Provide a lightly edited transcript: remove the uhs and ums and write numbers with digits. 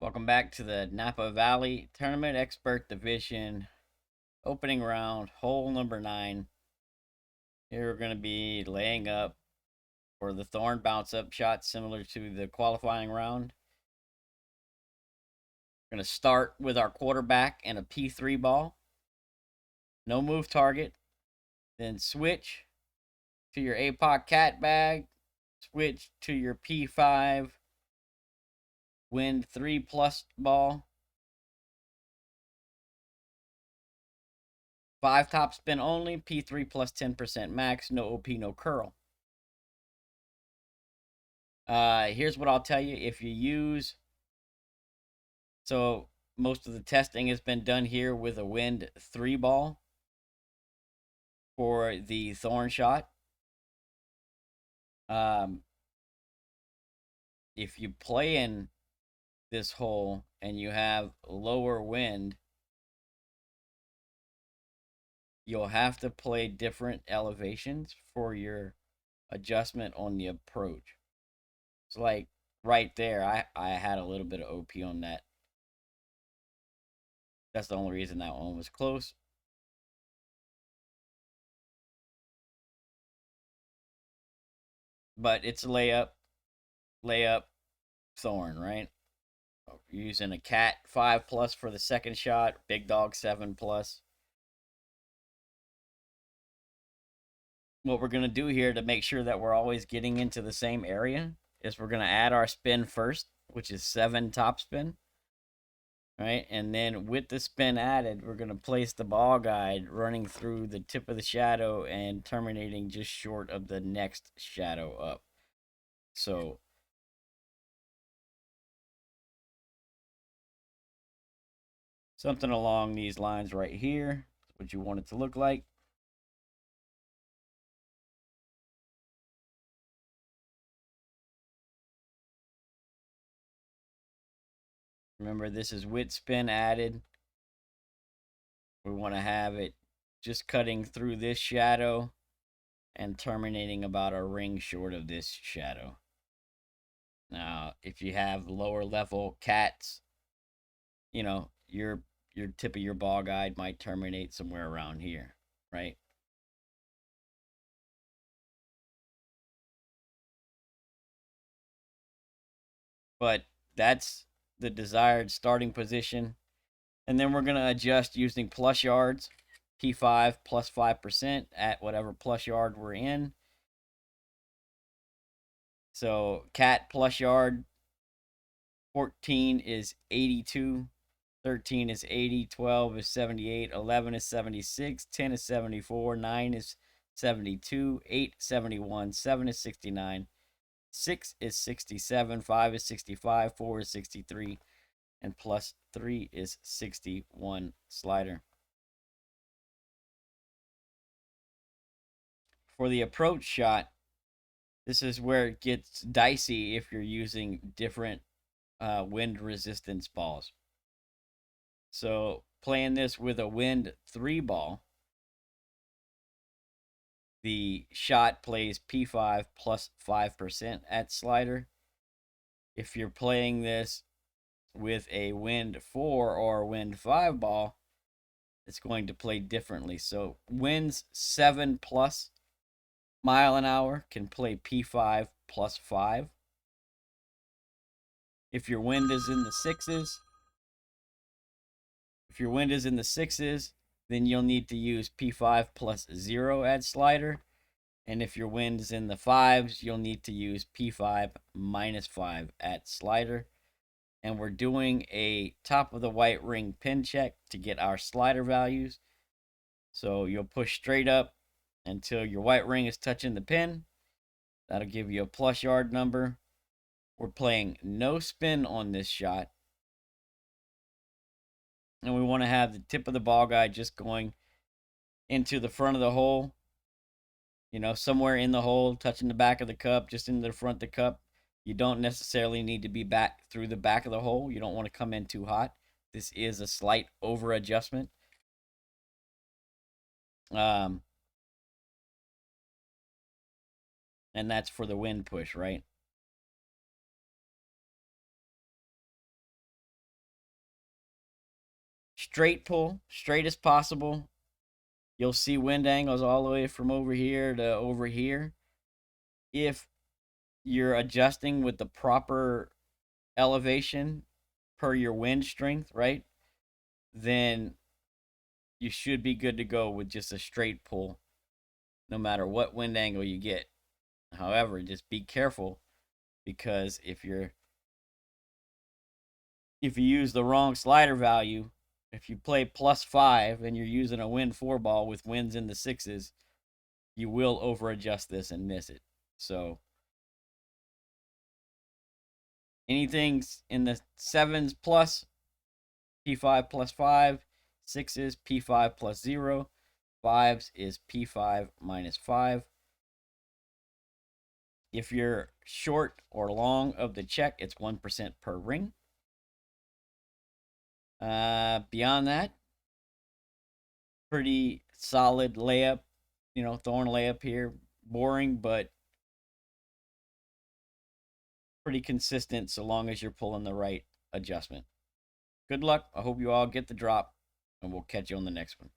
Welcome back to the Napa Valley Tournament Expert Division opening round, hole number 9. Here we're going to be laying up for the thorn bounce up shot similar to the qualifying round. We're going to start with our quarterback and a P3 ball. No move target. Then switch to your APOC cat bag. Switch to your P5 wind 3 plus ball. 5 top spin only, P3 plus 10% max, no OP, no curl. Here's what I'll tell you. If you use, so most of the testing has been done here with a wind 3 ball for the thorn shot. Um, if you play in this hole and you have lower wind, you'll have to play different elevations for your adjustment on the approach. So like right there, I had a little bit of OP on that. That's the only reason that one was close. But it's a layup, thorn, right? You're using a cat 5 plus for the second shot, big dog 7 plus. What we're going to do here to make sure that we're always getting into the same area is we're going to add our spin first, which is 7 top spin. Right, and then with the spin added, we're going to place the ball guide running through the tip of the shadow and terminating just short of the next shadow up. So something along these lines right here is what you want it to look like. Remember, this is with spin added. We want to have it just cutting through this shadow and terminating about a ring short of this shadow. Now, if you have lower level cats, you know, your tip of your ball guide might terminate somewhere around here, right? But that's the desired starting position. And then we're going to adjust using plus yards, P5 plus 5% at whatever plus yard we're in. So cat plus yard 14 is 82, 13 is 80, 12 is 78, 11 is 76, 10 is 74, 9 is 72, 8 71, 7 is 69, 6 is 67, 5 is 65, 4 is 63, and plus 3 is 61 slider. For the approach shot, this is where it gets dicey if you're using different wind resistance balls. So playing this with a wind 3 ball, the shot plays P5 plus 5% at slider. If you're playing this with a wind 4 or wind 5 ball, it's going to play differently. So winds 7 plus mile an hour can play P5 plus 5. If your wind is in the sixes, if your wind is in the sixes, then you'll need to use P5 plus 0 at slider. And if your wind is in the fives, you'll need to use P5 minus 5 at slider. And we're doing a top of the white ring pin check to get our slider values. So you'll push straight up until your white ring is touching the pin. That'll give you a plus yard number. We're playing no spin on this shot. And we want to have the tip of the ball guide just going into the front of the hole. You know, somewhere in the hole, touching the back of the cup, just into the front of the cup. You don't necessarily need to be back through the back of the hole. You don't want to come in too hot. This is a slight over adjustment. Um, and that's for the wind push, right? Straight pull, straight as possible. You'll see wind angles all the way from over here to over here. If you're adjusting with the proper elevation per your wind strength, right? Then you should be good to go with just a straight pull, no matter what wind angle you get. However, just be careful, because if you use the wrong slider value, if you play +5 and you're using a wind 4 ball with winds in the 6s, you will over adjust this and miss it. So anything in the 7s plus, P5 plus 5, 6s, P5 plus 0, 5s is P5 minus 5. If you're short or long of the check, it's 1% per ring. Beyond that, pretty solid layup, thorn layup here. Boring, but pretty consistent so long as you're pulling the right adjustment. Good luck. I hope you all get the drop, and we'll catch you on the next one.